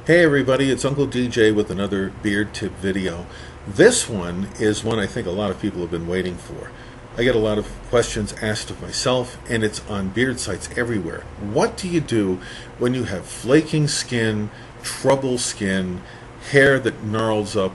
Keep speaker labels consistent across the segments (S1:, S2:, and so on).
S1: Hey everybody, it's Uncle DJ with another beard tip video. This one is one I think a lot of people have been waiting for. I get a lot of questions asked of myself, and it's on beard sites everywhere. What do you do when you have flaking skin, trouble skin, hair that gnarls up,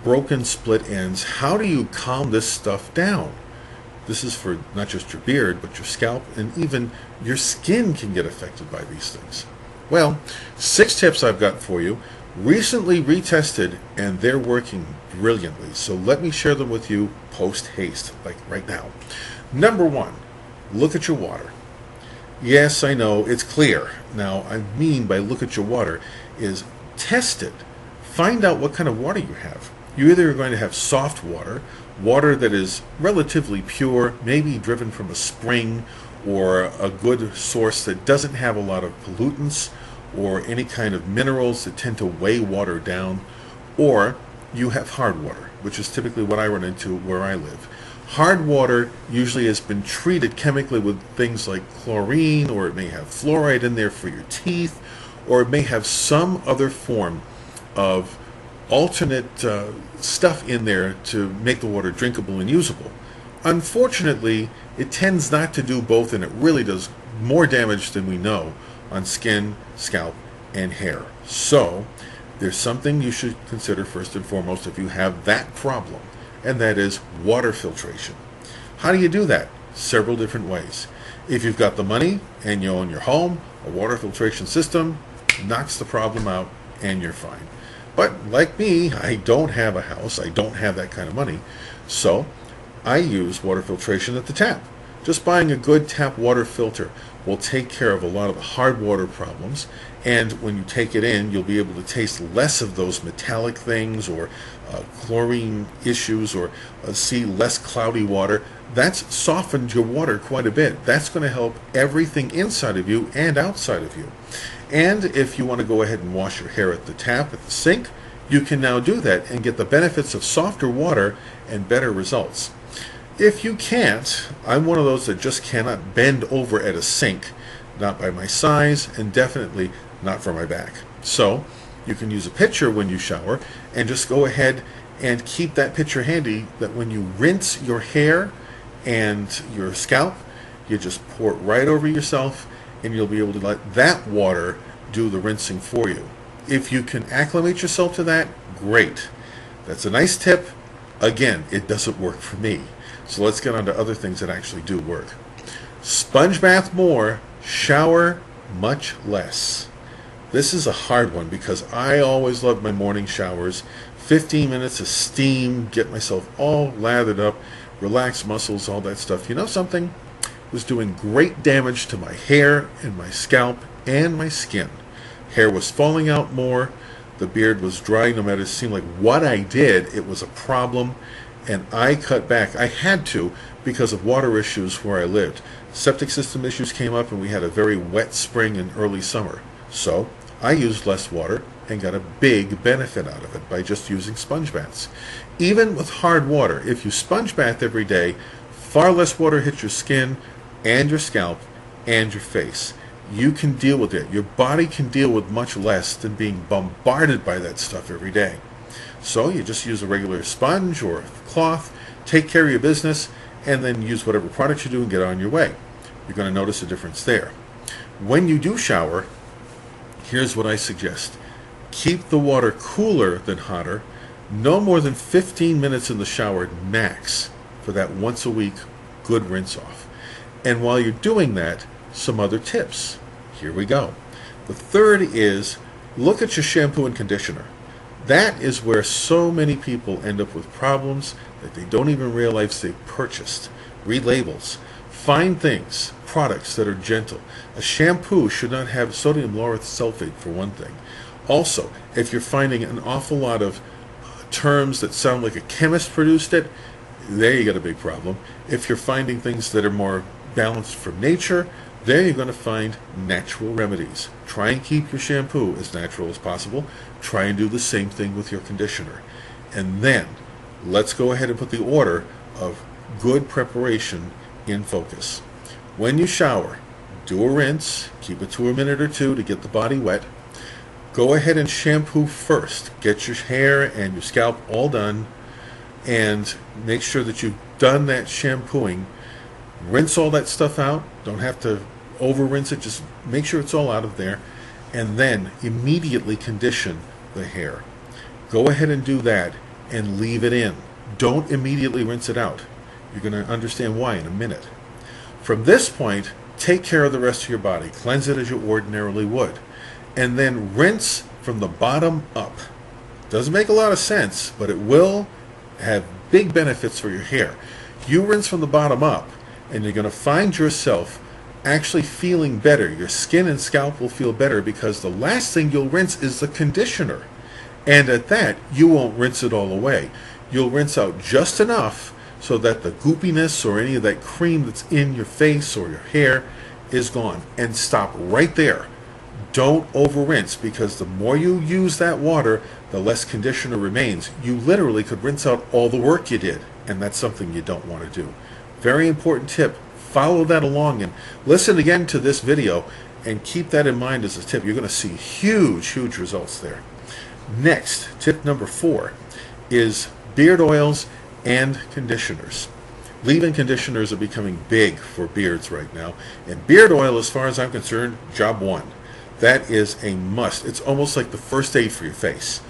S1: broken split ends? How do you calm this stuff down? This is for not just your beard, but your scalp, and even your skin can get affected by these things. Well, 6 tips I've got for you, recently retested, and they're working brilliantly. So let me share them with you post haste, like right now. Number 1, look at your water. Yes, I know, it's clear. Now, I mean by look at your water is test it. Find out what kind of water you have. You either are going to have soft water, water that is relatively pure, maybe driven from a spring, or a good source that doesn't have a lot of pollutants or any kind of minerals that tend to weigh water down, or you have hard water, which is typically what I run into where I live. Hard water usually has been treated chemically with things like chlorine, or it may have fluoride in there for your teeth, or it may have some other form of alternate stuff in there to make the water drinkable and usable. Unfortunately, it tends not to do both, and it really does more damage than we know on skin, scalp, and hair. So, there's something you should consider first and foremost if you have that problem, and that is water filtration. How do you do that? Several different ways. If you've got the money and you own your home, a water filtration system knocks the problem out and you're fine. But like me, I don't have a house, I don't have that kind of money, so I use water filtration at the tap. Just buying a good tap water filter will take care of a lot of the hard water problems, and when you take it in, you'll be able to taste less of those metallic things or chlorine issues, or see less cloudy water. That's softened your water quite a bit. That's going to help everything inside of you and outside of you. And if you want to go ahead and wash your hair at the tap, at the sink, you can now do that and get the benefits of softer water and better results. If you can't, I'm one of those that just cannot bend over at a sink, not by my size, and definitely not for my back. So you can use a pitcher when you shower, and just go ahead and keep that pitcher handy, that when you rinse your hair and your scalp, you just pour it right over yourself, and you'll be able to let that water do the rinsing for you. If you can acclimate yourself to that, great. That's a nice tip. Again, it doesn't work for me. So let's get on to other things that actually do work. Sponge bath more, shower much less. This is a hard one because I always love my morning showers. 15 minutes of steam, get myself all lathered up, relax muscles, all that stuff. You know something? It was doing great damage to my hair and my scalp and my skin. Hair was falling out more. The beard was dry no matter, it seemed like what I did, it was a problem. And I cut back. I had to because of water issues where I lived. Septic system issues came up, and we had a very wet spring and early summer. So I used less water and got a big benefit out of it by just using sponge baths. Even with hard water, if you sponge bath every day, far less water hits your skin and your scalp and your face. You can deal with it. Your body can deal with much less than being bombarded by that stuff every day. So you just use a regular sponge or a cloth, take care of your business, and then use whatever product you do and get on your way. You're going to notice a difference there. When you do shower, here's what I suggest. Keep the water cooler than hotter. No more than 15 minutes in the shower max for that once a week good rinse off. And while you're doing that, some other tips. Here we go. The third is look at your shampoo and conditioner. That is where so many people end up with problems that they don't even realize they purchased. Read labels. Find things, products that are gentle. A shampoo should not have sodium lauryl sulfate, for one thing. Also, if you're finding an awful lot of terms that sound like a chemist produced it, there you got a big problem. If you're finding things that are more balanced from nature, there you're going to find natural remedies. Try and keep your shampoo as natural as possible. Try and do the same thing with your conditioner. And then, let's go ahead and put the order of good preparation in focus. When you shower, do a rinse. Keep it to a minute or two to get the body wet. go ahead and shampoo first. Get your hair and your scalp all done, and make sure that you've done that shampooing. Rinse all that stuff out. Don't have to over rinse it, just make sure it's all out of there, and then immediately condition the hair. Go ahead and do that and leave it in. Don't immediately rinse it out. You're going to understand why in a minute. From this point, take care of the rest of your body. Cleanse it as you ordinarily would, and then rinse from the bottom up. Doesn't make a lot of sense, but it will have big benefits for your hair. You rinse from the bottom up, and you're going to find yourself actually feeling better. Your skin and scalp will feel better, because the last thing you'll rinse is the conditioner. And at that, you won't rinse it all away. You'll rinse out just enough so that the goopiness or any of that cream that's in your face or your hair is gone. And stop right there. Don't over rinse, because the more you use that water, the less conditioner remains. You literally could rinse out all the work you did, and that's something you don't want to do. Very important tip. Follow that along and listen again to this video and keep that in mind as a tip. You're going to see huge results there. Next, tip number 4 is beard oils and conditioners. Leave-in conditioners are becoming big for beards right now, and beard oil, as far as I'm concerned, job 1. That is a must. It's almost like the first aid for your face.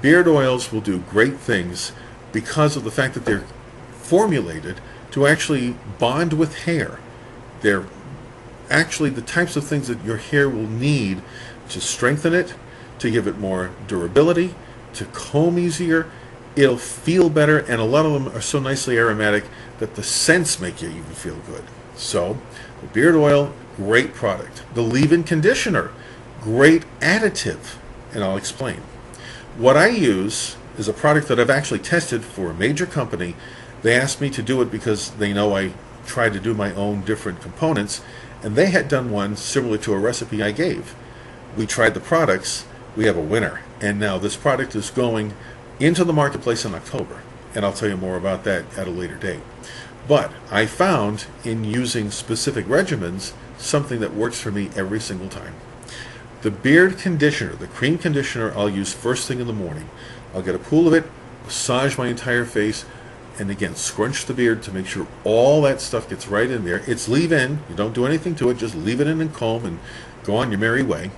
S1: Beard oils will do great things because of the fact that they're formulated to actually bond with hair. They're actually the types of things that your hair will need to strengthen it, to give it more durability, to comb easier. It'll feel better, and a lot of them are so nicely aromatic that the scents make you even feel good. So, the beard oil, great product. The leave-in conditioner, great additive, and I'll explain. What I use is a product that I've actually tested for a major company. They asked me to do it because they know I try to do my own different components, and they had done one similar to a recipe I gave. We tried the products. We have a winner, and now this product is going into the marketplace in October, and I'll tell you more about that at a later date. But I found in using specific regimens something that works for me every single time. The beard conditioner, the cream conditioner, I'll use first thing in the morning. I'll get a pool of it, massage my entire face, and again, scrunch the beard to make sure all that stuff gets right in there. It's leave-in. You don't do anything to it. Just leave it in and comb and go on your merry way.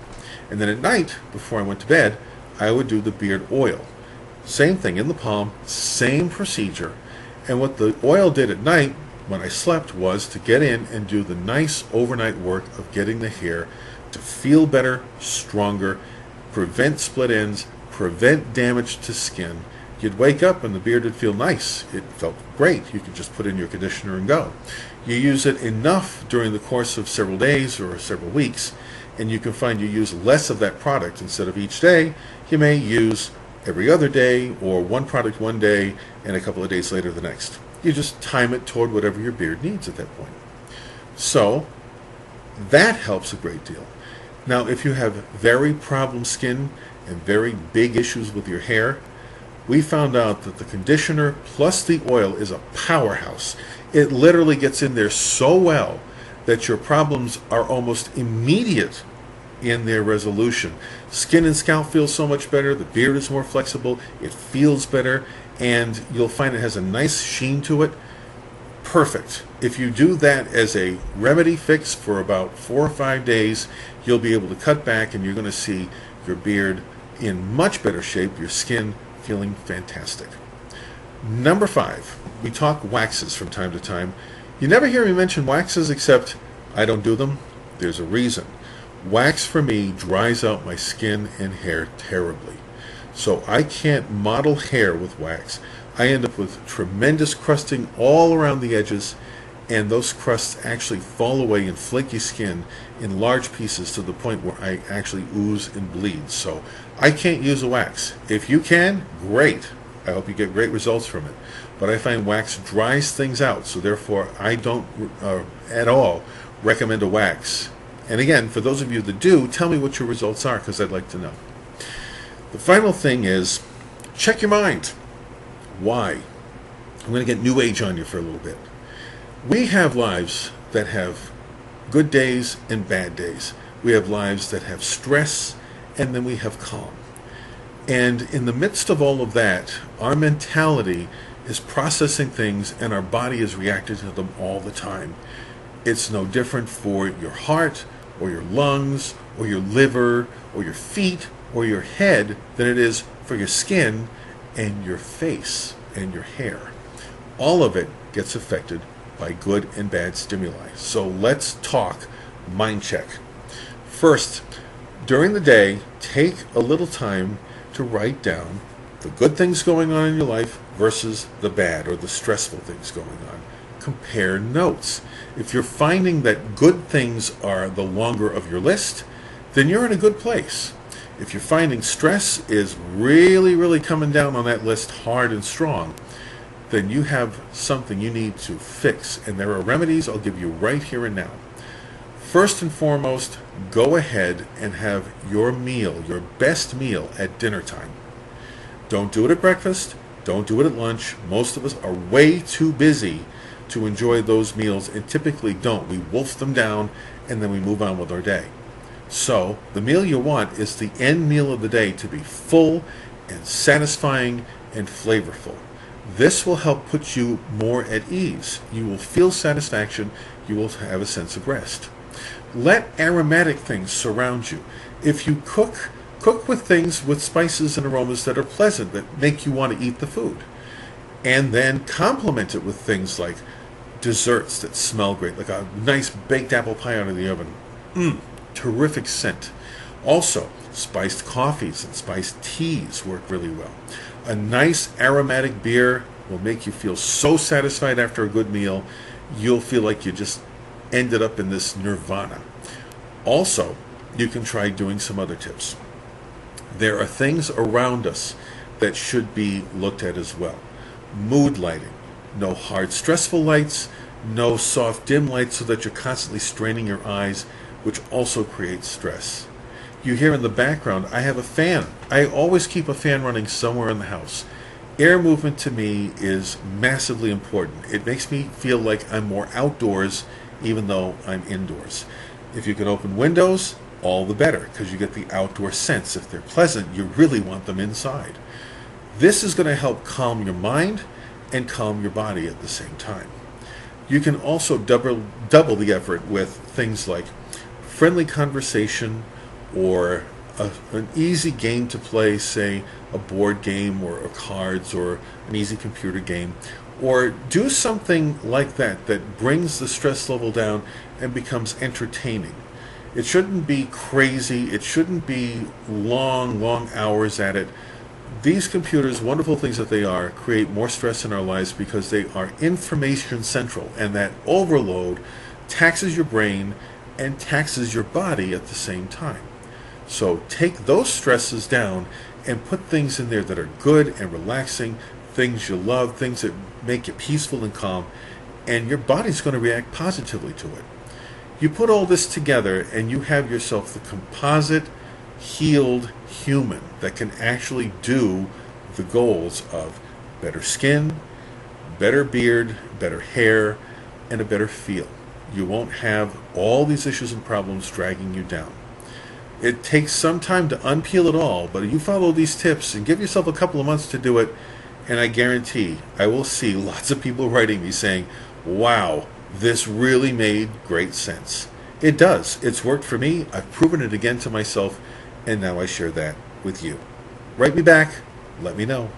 S1: And then at night, before I went to bed, I would do the beard oil. Same thing in the palm, same procedure. And what the oil did at night when I slept was to get in and do the nice overnight work of getting the hair to feel better, stronger, prevent split ends, prevent damage to skin. You'd wake up and the beard would feel nice. It felt great. You could just put in your conditioner and go. You use it enough during the course of several days or several weeks, and you can find you use less of that product. Instead of each day, you may use every other day, or one product one day and a couple of days later the next. You just time it toward whatever your beard needs at that point. So that helps a great deal. Now, if you have very problem skin and very big issues with your hair, we found out that the conditioner plus the oil is a powerhouse. It literally gets in there so well that your problems are almost immediate in their resolution. Skin and scalp feel so much better, the beard is more flexible, it feels better, and you'll find it has a nice sheen to it. Perfect. If you do that as a remedy fix for about 4 or 5 days, you'll be able to cut back, and you're going to see your beard in much better shape, your skin feeling fantastic. Number 5, we talk waxes from time to time. You never hear me mention waxes, except I don't do them. There's a reason. Wax for me dries out my skin and hair terribly. So I can't model hair with wax. I end up with tremendous crusting all around the edges, and those crusts actually fall away in flaky skin in large pieces to the point where I actually ooze and bleed. So I can't use a wax. If you can, great. I hope you get great results from it. But I find wax dries things out, so therefore I don't at all recommend a wax. And again, for those of you that do, tell me what your results are, because I'd like to know. The final thing is, check your mind. Why? I'm going to get new age on you for a little bit. We have lives that have good days and bad days. We have lives that have stress and then we have calm. And in the midst of all of that, our mentality is processing things and our body is reacting to them all the time. It's no different for your heart or your lungs or your liver or your feet or your head than it is for your skin and your face and your hair. All of it gets affected by good and bad stimuli. So let's talk mind check. First, during the day, take a little time to write down the good things going on in your life versus the bad or the stressful things going on. Compare notes. If you're finding that good things are the longer of your list, then you're in a good place. If you're finding stress is really, really coming down on that list hard and strong, then you have something you need to fix. And there are remedies I'll give you right here and now. First and foremost, go ahead and have your meal, your best meal at dinner time. Don't do it at breakfast. Don't do it at lunch. Most of us are way too busy to enjoy those meals and typically don't. We wolf them down and then we move on with our day. So the meal you want is the end meal of the day to be full and satisfying and flavorful. This will help put you more at ease. You will feel satisfaction. You will have a sense of rest. Let aromatic things surround you. If you cook with things with spices and aromas that are pleasant, that make you want to eat the food. And then complement it with things like desserts that smell great, like a nice baked apple pie out of the oven. Terrific scent. Also, spiced coffees and spiced teas work really well. A nice aromatic beer will make you feel so satisfied after a good meal, you'll feel like you just ended up in this nirvana. Also, you can try doing some other tips. There are things around us that should be looked at as well. Mood lighting. No hard, stressful lights. No soft, dim lights so that you're constantly straining your eyes, which also creates stress. You hear in the background, I have a fan. I always keep a fan running somewhere in the house. Air movement to me is massively important. It makes me feel like I'm more outdoors even though I'm indoors. If you can open windows, all the better, because you get the outdoor sense. If they're pleasant, you really want them inside. This is going to help calm your mind and calm your body at the same time. You can also double the effort with things like friendly conversation or an easy game to play, say a board game or cards or an easy computer game, or do something like that that brings the stress level down and becomes entertaining. It shouldn't be crazy. It shouldn't be long hours at it. These computers, wonderful things that they are, create more stress in our lives because they are information central, and that overload taxes your brain and taxes your body at the same time. So take those stresses down and put things in there that are good and relaxing, things you love, things that make you peaceful and calm, and your body's going to react positively to it. You put all this together and you have yourself the composite, healed human that can actually do the goals of better skin, better beard, better hair, and a better feel. You won't have all these issues and problems dragging you down. It takes some time to unpeel it all, but you follow these tips and give yourself a couple of months to do it, and I guarantee I will see lots of people writing me saying, wow, this really made great sense. It does. It's worked for me. I've proven it again to myself, and now I share that with you. Write me back. Let me know.